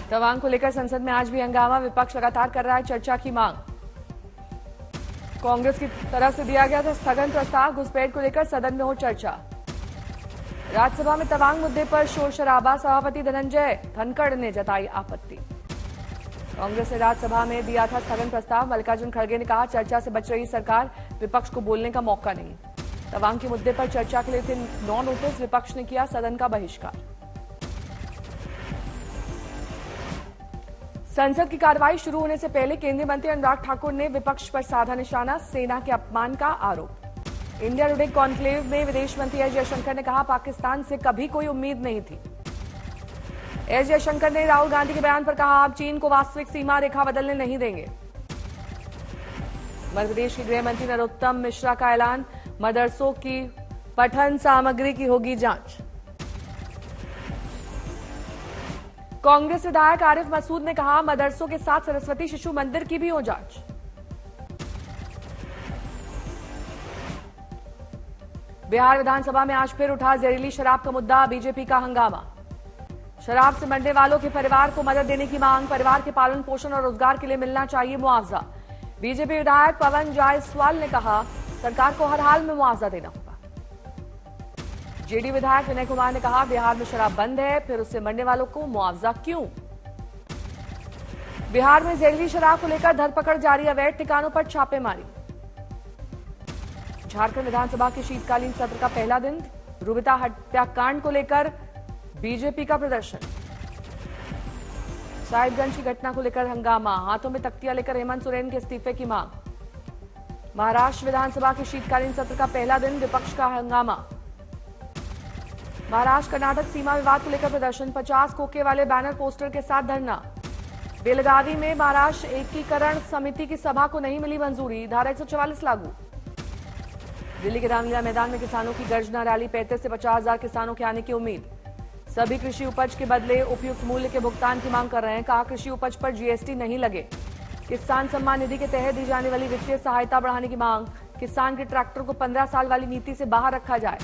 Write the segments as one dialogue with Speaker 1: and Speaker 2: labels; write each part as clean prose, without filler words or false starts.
Speaker 1: तवांग को लेकर संसद में आज भी हंगामा, विपक्ष लगातार कर रहा है चर्चा की मांग। कांग्रेस की तरफ से दिया गया था स्थगन प्रस्ताव, घुसपैठ को लेकर सदन में हो चर्चा। राज्यसभा में तवांग मुद्दे पर शोर शराबा, सभापति धनंजय धनखड़ ने जताई आपत्ति। कांग्रेस ने राज्यसभा में दिया था स्थगन प्रस्ताव, मल्लिकार्जुन खड़गे ने कहा चर्चा से बच रही सरकार, विपक्ष को बोलने का मौका नहीं। तवांग के मुद्दे पर चर्चा के लिए थे 9 नोटिस, विपक्ष ने किया सदन का बहिष्कार। संसद की कार्रवाई शुरू होने से पहले केंद्रीय मंत्री अनुराग ठाकुर ने विपक्ष पर साधा निशाना, सेना के अपमान का आरोप। इंडिया टुडे कॉन्क्लेव में विदेश मंत्री एस जयशंकर ने कहा पाकिस्तान से कभी कोई उम्मीद नहीं थी। एस जयशंकर ने राहुल गांधी के बयान पर कहा आप चीन को वास्तविक सीमा रेखा बदलने नहीं देंगे। मध्य प्रदेश के गृह मंत्री नरोत्तम मिश्रा का ऐलान, मदरसों की पठन सामग्री की होगी जांच। कांग्रेस विधायक आरिफ मसूद ने कहा मदरसों के साथ सरस्वती शिशु मंदिर की भी हो जांच। बिहार विधानसभा में आज फिर उठा जहरीली शराब का मुद्दा, बीजेपी का हंगामा। शराब से मरने वालों के परिवार को मदद देने की मांग, परिवार के पालन पोषण और रोजगार के लिए मिलना चाहिए मुआवजा। बीजेपी विधायक पवन जायसवाल ने कहा सरकार को हर हाल में मुआवजा देना होगा। जेडी विधायक विनय कुमार ने कहा बिहार में शराब बंद है, फिर उससे मरने वालों को मुआवजा क्यों। बिहार में जहरीली शराब को लेकर धरपकड़ जारी, अवैध ठिकानों पर छापेमारी। झारखंड विधानसभा के शीतकालीन सत्र का पहला दिन, रुबिता हत्याकांड को लेकर बीजेपी का प्रदर्शन। साहिबगंज की घटना को लेकर हंगामा, हाथों में तख्तियां लेकर हेमंत सोरेन के इस्तीफे की मांग। महाराष्ट्र विधानसभा के शीतकालीन सत्र का पहला दिन, विपक्ष का हंगामा। महाराष्ट्र कर्नाटक सीमा विवाद को लेकर प्रदर्शन, 50 खोखे वाले बैनर पोस्टर के साथ धरना। बेलगावी में महाराष्ट्र एकीकरण समिति की सभा को नहीं मिली मंजूरी, धारा 144 लागू। दिल्ली के रामलीला मैदान में किसानों की गर्जना रैली, 35 से 50,000 किसानों के आने की उम्मीद। सभी कृषि उपज के बदले उपयुक्त मूल्य के भुगतान की मांग कर रहे हैं, कहा कृषि उपज पर जीएसटी नहीं लगे। किसान सम्मान निधि के तहत दी जाने वाली वित्तीय सहायता बढ़ाने की मांग, किसान के ट्रैक्टर को 15 साल वाली नीति से बाहर रखा जाए।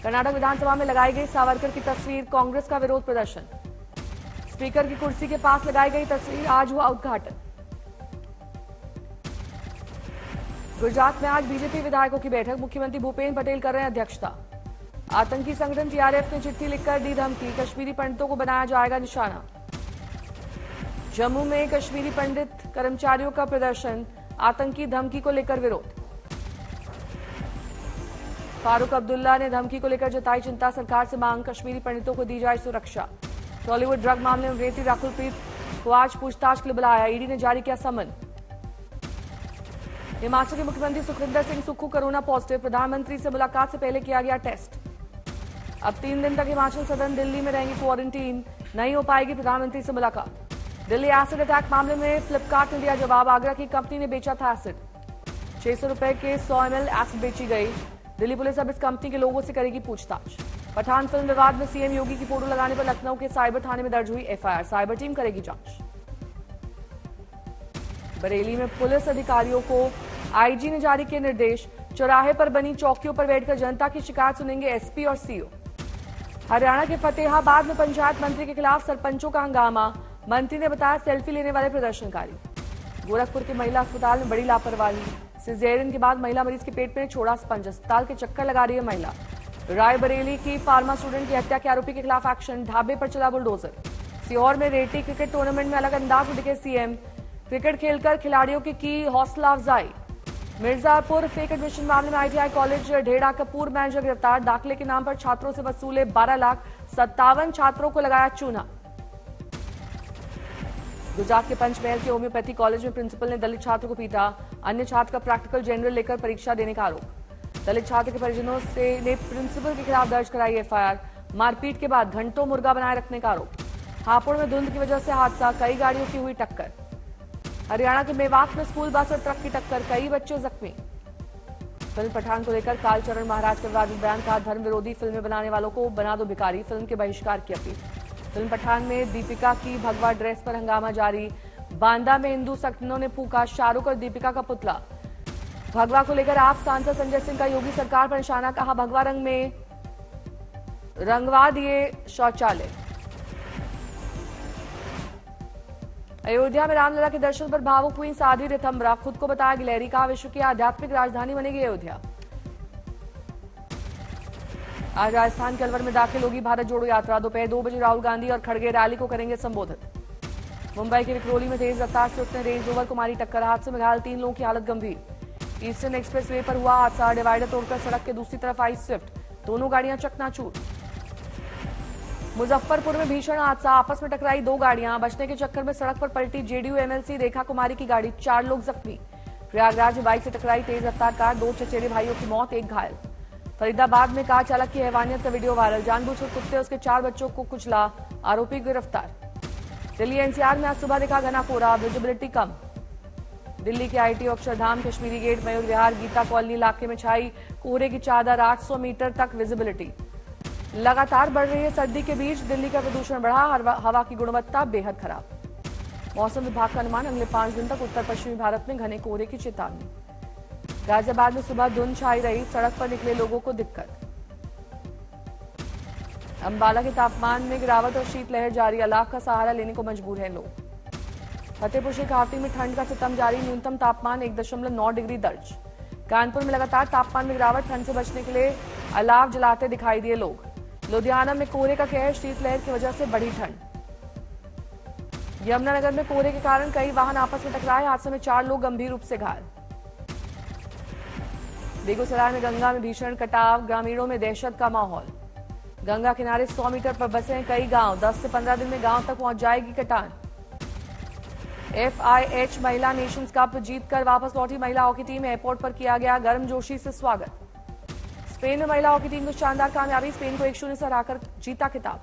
Speaker 1: कर्नाटक विधानसभा में लगाई गई सावरकर की तस्वीर, कांग्रेस का विरोध प्रदर्शन। स्पीकर की कुर्सी के पास लगाई गई तस्वीर, आज हुआ उद्घाटन। गुजरात में आज बीजेपी विधायकों की बैठक, मुख्यमंत्री भूपेन्द्र पटेल कर रहे हैं अध्यक्षता। आतंकी संगठन टीआरएफ ने चिट्ठी लिखकर दी धमकी, कश्मीरी पंडितों को बनाया जाएगा निशाना। जम्मू में कश्मीरी पंडित कर्मचारियों का प्रदर्शन, आतंकी धमकी को लेकर विरोध। फारूक अब्दुल्ला ने धमकी को लेकर जताई चिंता, सरकार से मांग कश्मीरी पंडितों को दी जाए सुरक्षा। टॉलीवुड ड्रग मामले में रेती राहुल प्रीत को आज पूछताछ के लिए बुलाया, ईडी ने जारी किया समन। हिमाचल के मुख्यमंत्री सुखविंदर सिंह सुक्खू कोरोना पॉजिटिव, प्रधानमंत्री से मुलाकात से पहले किया गया टेस्ट। अब 3 दिन तक हिमाचल सदन दिल्ली में रहेंगे क्वारंटीन, नहीं हो पाएगी प्रधानमंत्री से मुलाकात। दिल्ली एसिड अटैक मामले में फ्लिपकार्ट ने दिया जवाब, आगरा की कंपनी ने बेचा था एसिड। 600 रुपए के 100 ml एसिड बेची गई। दिल्ली पुलिस अब इस कंपनी के लोगों से करेगी पूछताछ। पठान फिल्म विवाद में सीएम योगी की फोटो लगाने पर लखनऊ के साइबर थाने में दर्ज हुई एफआईआर, साइबर टीम करेगी जांच। बरेली में पुलिस अधिकारियों को आईजी ने जारी किए निर्देश, चौराहे पर बनी चौकियों पर बैठकर जनता की शिकायत सुनेंगे एसपी और सीओ। हरियाणा के फतेहाबाद में पंचायत मंत्री के खिलाफ सरपंचों का हंगामा, मंत्री ने बताया सेल्फी लेने वाले प्रदर्शनकारी। गोरखपुर के महिला अस्पताल में बड़ी लापरवाही, सिजेरियन के बाद महिला मरीज के पेट में छोड़ा स्पंज, अस्पताल के चक्कर लगा रही है महिला। रायबरेली की फार्मा स्टूडेंट की हत्या के आरोपी के खिलाफ एक्शन, ढाबे पर चला बुलडोजर। सीहोर में रेटी क्रिकेट टूर्नामेंट में अलग अंदाज में दिखे सीएम, क्रिकेट खेलकर खिलाड़ियों की हौसला अफजाई। मिर्जापुर फेक एडमिशन मामले में आईटीआई कॉलेज ढेड़ा का पूर्व मैनेजर गिरफ्तार, दाखिले के नाम पर छात्रों से वसूले 12 लाख, 57 छात्रों को लगाया चूना। गुजरात के पंचमहल के होम्योपैथी कॉलेज में प्रिंसिपल ने दलित छात्र को पीटा, अन्य छात्र का प्रैक्टिकल जनरल लेकर परीक्षा देने का आरोप। दलित छात्र के परिजनों से ने प्रिंसिपल के खिलाफ दर्ज कराई एफआईआर, मारपीट के बाद घंटों मुर्गा बनाए रखने का आरोप। हापुड़ में धुंध की वजह से हादसा, कई गाड़ियों की हुई टक्कर। हरियाणा के मेवात में स्कूल बस और ट्रक की टक्कर, कई बच्चे जख्मी। फिल्म पठान को लेकर कालचरण महाराज का विवादित बयान, कहा धर्म विरोधी फिल्में बनाने वालों को बना दो भिखारी, फिल्म के बहिष्कार की अपील। फिल्म पठान में दीपिका की भगवा ड्रेस पर हंगामा जारी, बांदा में हिंदू संगठनों ने फूका शाहरुख और दीपिका का पुतला। भगवा को लेकर आप सांसद संजय सिंह का योगी सरकार पर निशाना, कहा भगवा रंग में रंगवा दिए शौचालय। अयोध्या में रामलला के दर्शन पर भावुक हुई साध्वी ऋतंबरा, खुद को बताया गिलहरी का, विश्व की आध्यात्मिक राजधानी बनेगी अयोध्या। आज राजस्थान के अलवर में दाखिल होगी भारत जोड़ो यात्रा। दोपहर 2 बजे राहुल गांधी और खड़गे रैली को करेंगे संबोधित। मुंबई के विक्रोली में तेज रफ्तार से उठने रेंज रोवर को मारी टक्कर, हादसे में घायल 3 लोगों की हालत गंभीर। ईस्टर्न एक्सप्रेस वे पर हुआ हादसा, डिवाइडर तोड़कर सड़क के दूसरी तरफ आई स्विफ्ट, दोनों गाड़ियां चकनाचूर। मुजफ्फरपुर में भीषण हादसा, आपस में टकराई 2 गाड़ियां, बचने के चक्कर में सड़क पर पलटी जेडीयू एमएलसी रेखा कुमारी की गाड़ी, 4 लोग जख्मी। प्रयागराज में बाइक से टकराई तेज रफ्तार कार, 2 चचेरे भाइयों की मौत, 1 घायल। फरीदाबाद में कार चालक की हैवानियत का वीडियो वायरल, जानबूझकर कुत्ते उसके 4 बच्चों को कुचला, आरोपी गिरफ्तार। दिल्ली एनसीआर में आज सुबह दिखा घना कोहरा, विजिबिलिटी कम। दिल्ली के IT Akshardham, Kashmiri Gate, Mayur Vihar, Geeta Colony इलाके में छाई कोहरे की चादर, 800 मीटर तक विजिबिलिटी। लगातार बढ़ रही है सर्दी के बीच दिल्ली का प्रदूषण बढ़ा, हवा की गुणवत्ता बेहद खराब। मौसम विभाग का अनुमान, अगले 5 दिन तक उत्तर पश्चिमी भारत में घने कोहरे की चेतावनी। गाजियाबाद में सुबह धुंध छाई रही, सड़क पर निकले लोगों को दिक्कत। अंबाला के तापमान में गिरावट और शीतलहर जारी, अलाव का सहारा लेने को मजबूर हैं लोग। फतेहपुर शेखावटी में ठंड का सितम जारी, न्यूनतम तापमान 1.9 डिग्री दर्ज। कानपुर में लगातार तापमान में गिरावट, ठंड से बचने के लिए अलाव जलाते दिखाई दिए लोग। लुधियाना में कोहरे का कहर, शीतलहर की वजह से बढ़ी ठंड। यमुनानगर में कोहरे के कारण कई वाहन आपस में टकराए, हादसे में 4 लोग गंभीर रूप से घायल। बेगूसराय में गंगा में भीषण कटाव, ग्रामीणों में दहशत का माहौल। गंगा किनारे 100 मीटर पर बसे हैं कई गांव, 10 से 15 दिन में गांव तक पहुंच जाएगी कटान। FIH महिला नेशंस कप जीतकर वापस लौटी महिला हॉकी टीम, एयरपोर्ट पर किया गया गर्मजोशी से स्वागत। स्पेन में महिला हॉकी टीम को शानदार कामयाबी, स्पेन को 1-0 से हराकर जीता खिताब।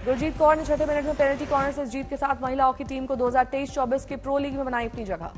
Speaker 1: गुरजीत कौर ने 6वें मिनट में पेनल्टी कॉर्नर से इस जीत के साथ महिला हॉकी टीम को 2023-24 के प्रो लीग में बनाई अपनी जगह।